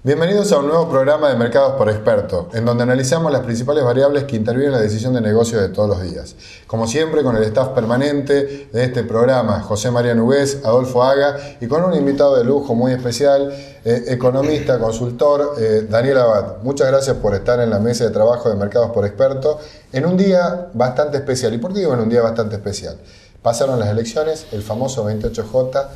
Bienvenidos a un nuevo programa de Mercados por Experto, en donde analizamos las principales variables que intervienen en la decisión de negocio de todos los días. Como siempre, con el staff permanente de este programa, José María Nugués, Adolfo Haga, y con un invitado de lujo muy especial, economista, consultor, Daniel Abad. Muchas gracias por estar en la mesa de trabajo de Mercados por Experto en un día bastante especial. ¿Y por qué digo en un día bastante especial? Pasaron las elecciones, el famoso 28J.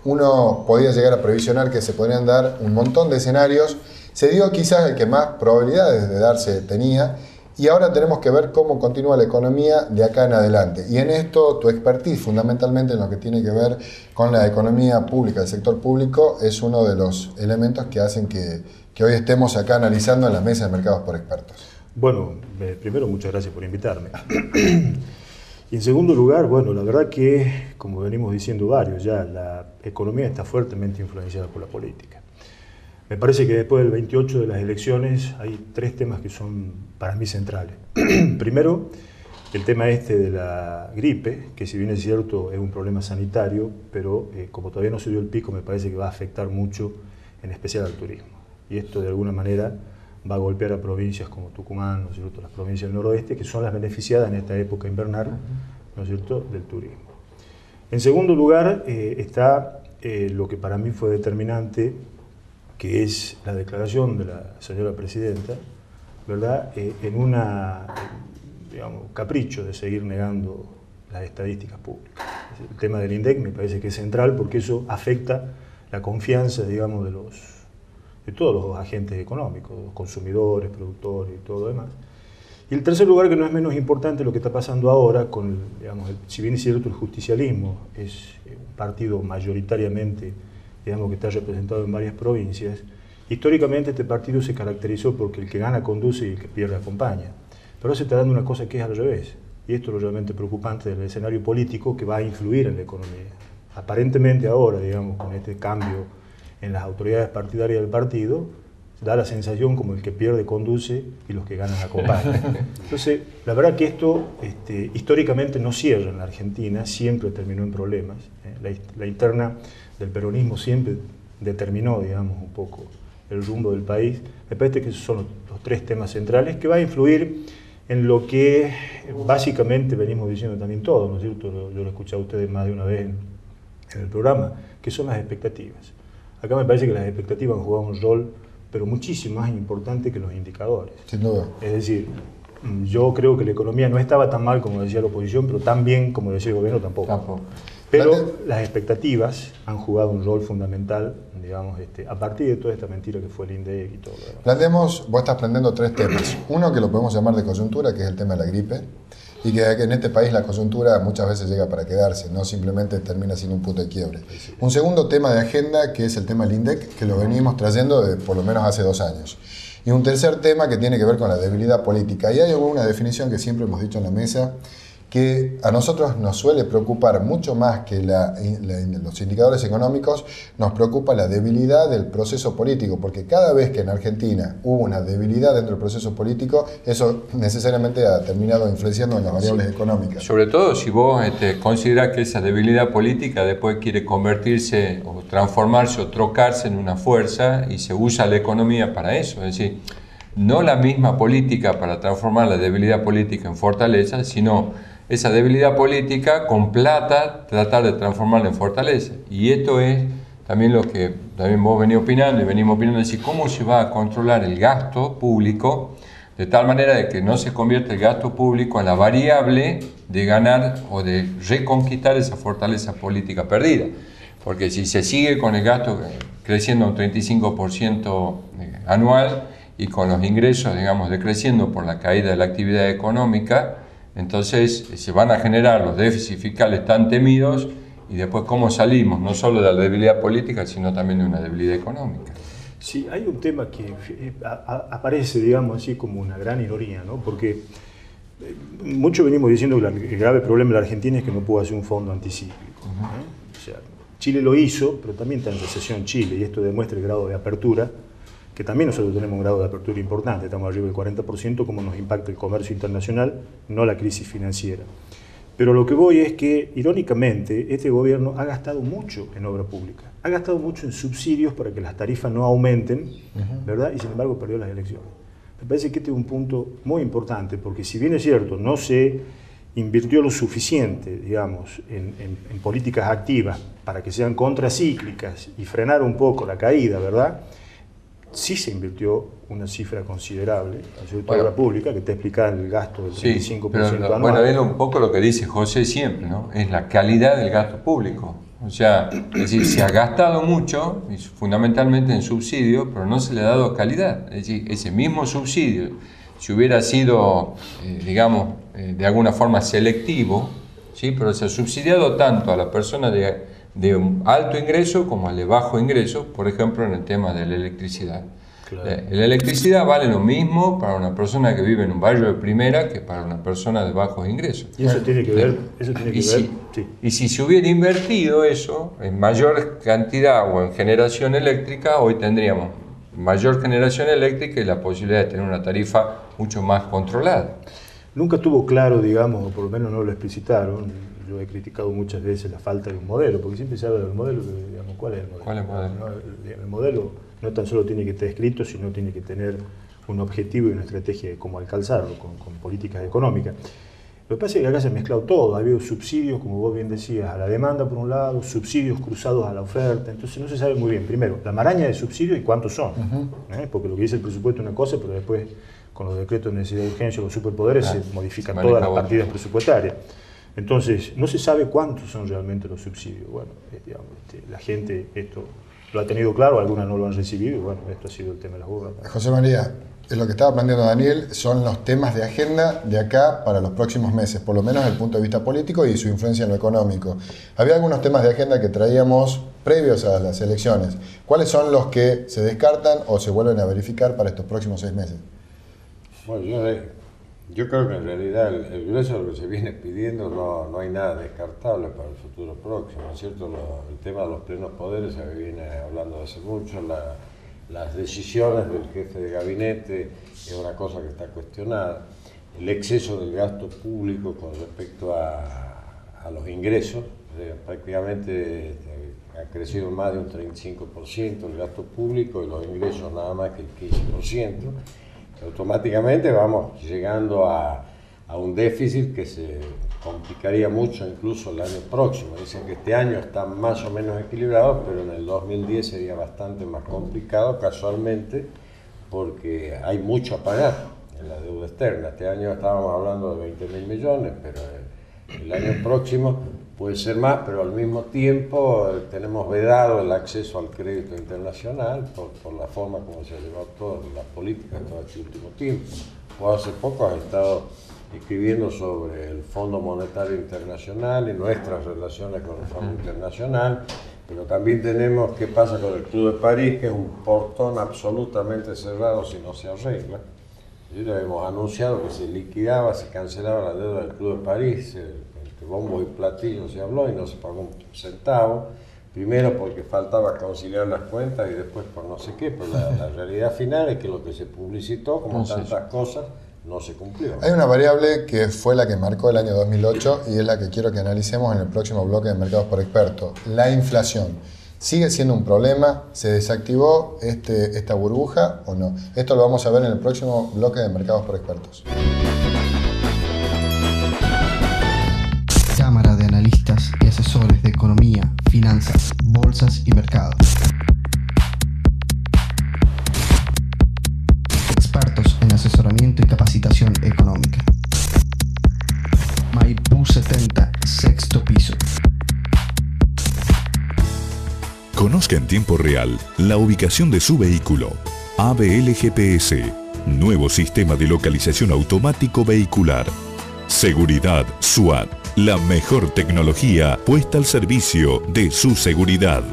Uno podía llegar a previsionar que se podrían dar un montón de escenarios. Se dio quizás el que más probabilidades de darse tenía, y ahora tenemos que ver cómo continúa la economía de acá en adelante. Y en esto tu expertise, fundamentalmente en lo que tiene que ver con la economía pública, el sector público, es uno de los elementos que hacen que hoy estemos acá analizando en la mesa de Mercados por Expertos. Bueno, primero muchas gracias por invitarme. Y en segundo lugar, bueno, la verdad que, como venimos diciendo varios ya, la economía está fuertemente influenciada por la política. Me parece que después del 28 de las elecciones hay tres temas que son para mí centrales. Primero, el tema de la gripe, que si bien es cierto es un problema sanitario, pero como todavía no se dio el pico, me parece que va a afectar mucho, en especial al turismo. Y esto de alguna manera va a golpear a provincias como Tucumán, ¿no es cierto?, las provincias del noroeste, que son las beneficiadas en esta época invernal, ¿no es cierto?, del turismo. En segundo lugar está lo que para mí fue determinante, que es la declaración de la señora presidenta, ¿verdad?, en una, digamos, capricho de seguir negando las estadísticas públicas. El tema del INDEC me parece que es central porque eso afecta la confianza, digamos, de todos los agentes económicos, los consumidores, productores y todo lo demás. Y el tercer lugar, que no es menos importante, lo que está pasando ahora con, digamos, si bien es cierto, el justicialismo es un partido mayoritariamente, digamos, que está representado en varias provincias. Históricamente este partido se caracterizó porque el que gana conduce y el que pierde acompaña. Pero ahora se está dando una cosa que es al revés, y esto es lo realmente preocupante del escenario político que va a influir en la economía. Aparentemente ahora, digamos, con este cambio en las autoridades partidarias del partido, da la sensación como el que pierde conduce y los que ganan acompañan. Entonces, la verdad que esto históricamente no cierra en la Argentina, siempre terminó en problemas. La interna del peronismo siempre determinó, digamos, un poco el rumbo del país. Me parece que esos son los tres temas centrales que va a influir en lo que básicamente venimos diciendo también todos, ¿no es cierto? Yo lo he escuchado a ustedes más de una vez en el programa, que son las expectativas. Acá me parece que las expectativas han jugado un rol, pero muchísimo más importante que los indicadores. Sin duda. Es decir, yo creo que la economía no estaba tan mal como decía la oposición, pero tan bien como decía el gobierno tampoco. Pero las expectativas han jugado un rol fundamental, digamos, a partir de toda esta mentira que fue el INDEC y todo lo demás. Planteemos, vos estás planteando tres temas. Uno que lo podemos llamar de coyuntura, que es el tema de la gripe, y que en este país la coyuntura muchas veces llega para quedarse, no simplemente termina siendo un punto de quiebre. Sí. Un segundo tema de agenda, que es el tema del INDEC, que lo venimos trayendo de por lo menos hace 2 años. Y un tercer tema que tiene que ver con la debilidad política. Y hay una definición que siempre hemos dicho en la mesa, que a nosotros nos suele preocupar mucho más que los indicadores económicos, nos preocupa la debilidad del proceso político, porque cada vez que en Argentina hubo una debilidad dentro del proceso político, eso necesariamente ha terminado influenciando en las variables económicas. Sobre todo si vos considerás que esa debilidad política después quiere convertirse o transformarse o trocarse en una fuerza y se usa la economía para eso, es decir, no la misma política para transformar la debilidad política en fortaleza, sino esa debilidad política con plata tratar de transformarla en fortaleza. Y esto es también lo que también vos venís opinando y venimos opinando, es decir, cómo se va a controlar el gasto público de tal manera de que no se convierta el gasto público en la variable de ganar o de reconquistar esa fortaleza política perdida. Porque si se sigue con el gasto creciendo un 35% anual y con los ingresos, digamos, decreciendo por la caída de la actividad económica, entonces se van a generar los déficits fiscales tan temidos y después cómo salimos, no solo de la debilidad política, sino también de una debilidad económica. Sí, hay un tema que aparece, digamos así, como una gran ironía, ¿no? Porque mucho venimos diciendo que el grave problema de la Argentina es que no pudo hacer un fondo anticíclico. O sea, Chile lo hizo, pero también está en recesión Chile, y esto demuestra el grado de apertura, que también nosotros tenemos un grado de apertura importante, estamos arriba del 40%, como nos impacta el comercio internacional, no la crisis financiera. Pero lo que voy es que, irónicamente, este gobierno ha gastado mucho en obra pública, ha gastado mucho en subsidios para que las tarifas no aumenten, ¿verdad? Y sin embargo perdió las elecciones. Me parece que este es un punto muy importante, porque si bien es cierto, no se invirtió lo suficiente, digamos, en políticas activas para que sean contracíclicas y frenar un poco la caída, ¿verdad? Sí se invirtió una cifra considerable en la obra pública, que te explica el gasto del 35% anual. Bueno, es un poco lo que dice José siempre, ¿no? Es la calidad del gasto público. O sea, es decir, se ha gastado mucho, fundamentalmente en subsidios, pero no se le ha dado calidad. Es decir, ese mismo subsidio, si hubiera sido, digamos, de alguna forma selectivo, ¿sí? Pero se ha subsidiado tanto a la persona de un alto ingreso como al de bajo ingreso, por ejemplo, en el tema de la electricidad. Claro. La electricidad vale lo mismo para una persona que vive en un barrio de primera que para una persona de bajos ingresos. Y eso tiene que ver, Y si se hubiera invertido eso en mayor cantidad o en generación eléctrica, hoy tendríamos mayor generación eléctrica y la posibilidad de tener una tarifa mucho más controlada. Nunca estuvo claro, digamos, o por lo menos no lo explicitaron. Yo he criticado muchas veces la falta de un modelo, porque siempre se habla del modelo, digamos, ¿cuál es el modelo? ¿Cuál es el modelo? El modelo no tan solo tiene que estar escrito, sino tiene que tener un objetivo y una estrategia de cómo alcanzarlo, con políticas económicas. Lo que pasa es que acá se ha mezclado todo, ha habido subsidios, como vos bien decías, a la demanda por un lado, subsidios cruzados a la oferta, entonces no se sabe muy bien, primero, la maraña de subsidios y cuántos son, porque lo que dice el presupuesto es una cosa, pero después con los decretos de necesidad de urgencia, los superpoderes, se modifican todas las partidas presupuestarias. Entonces, no se sabe cuántos son realmente los subsidios. Bueno, digamos, la gente esto lo ha tenido claro, algunas no lo han recibido, y bueno, esto ha sido el tema de las urnas. José María, lo que estaba planteando Daniel son los temas de agenda de acá para los próximos meses, por lo menos desde el punto de vista político y su influencia en lo económico. Había algunos temas de agenda que traíamos previos a las elecciones. ¿Cuáles son los que se descartan o se vuelven a verificar para estos próximos 6 meses? Bueno, yo creo que en realidad el grueso de lo que se viene pidiendo no hay nada descartable para el futuro próximo, ¿no es cierto? El tema de los plenos poderes se viene hablando de hace mucho, las decisiones del jefe de gabinete es una cosa que está cuestionada, el exceso del gasto público con respecto a los ingresos, prácticamente ha crecido más de un 35% el gasto público y los ingresos nada más que el 15%. Automáticamente vamos llegando a un déficit que se complicaría mucho incluso el año próximo. Dicen que este año está más o menos equilibrado, pero en el 2010 sería bastante más complicado, casualmente, porque hay mucho a pagar en la deuda externa. Este año estábamos hablando de 20.000 millones, pero el año próximo puede ser más, pero al mismo tiempo tenemos vedado el acceso al crédito internacional por la forma como se ha llevado toda la política todo este último tiempo. Vos hace poco has estado escribiendo sobre el Fondo Monetario Internacional y nuestras relaciones con el Fondo Internacional, pero también tenemos qué pasa con el Club de París, que es un portón absolutamente cerrado si no se arregla. Ya hemos anunciado que se liquidaba, se cancelaba la deuda del Club de París, bombo y platillo se habló y no se pagó un centavo, primero porque faltaba conciliar las cuentas y después por no sé qué, pero la realidad final es que lo que se publicitó, como tantas cosas, no se cumplió. Hay una variable que fue la que marcó el año 2008 y es la que quiero que analicemos en el próximo bloque de Mercados por Expertos, la inflación. ¿Sigue siendo un problema? ¿Se desactivó esta burbuja o no? Esto lo vamos a ver en el próximo bloque de Mercados por Expertos. Cámara de analistas y asesores de economía, finanzas, bolsas y mercados. Expertos en asesoramiento y capacitación económica. Maipú 70, sexto piso. Conozca en tiempo real la ubicación de su vehículo. ABL GPS, nuevo sistema de localización automático vehicular. Seguridad SWAT, la mejor tecnología puesta al servicio de su seguridad.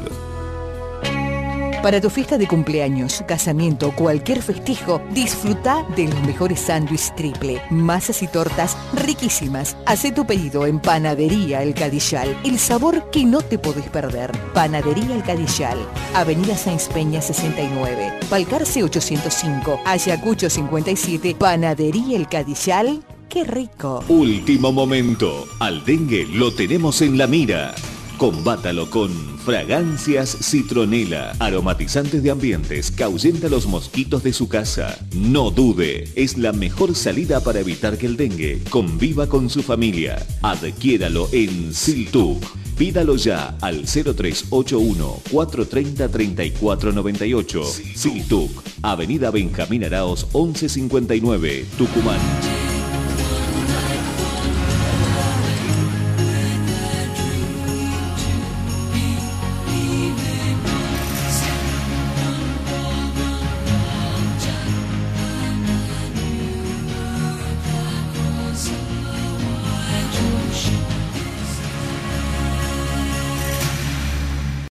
Para tu fiesta de cumpleaños, casamiento o cualquier festejo, disfruta de los mejores sándwiches triple, masas y tortas riquísimas. Hacé tu pedido en Panadería El Cadillal, el sabor que no te podés perder. Panadería El Cadillal, Avenida Sáenz Peña 69, Balcarce 805, Ayacucho 57, Panadería El Cadillal, ¡Qué rico! Último momento. Al dengue lo tenemos en la mira. Combátalo con Fragancias Citronela. Aromatizantes de ambientes que ahuyenta los mosquitos de su casa. No dude, es la mejor salida para evitar que el dengue conviva con su familia. Adquiéralo en Siltuc. Pídalo ya al 0381-430-3498. Siltuc, Avenida Benjamín Araos 1159, Tucumán.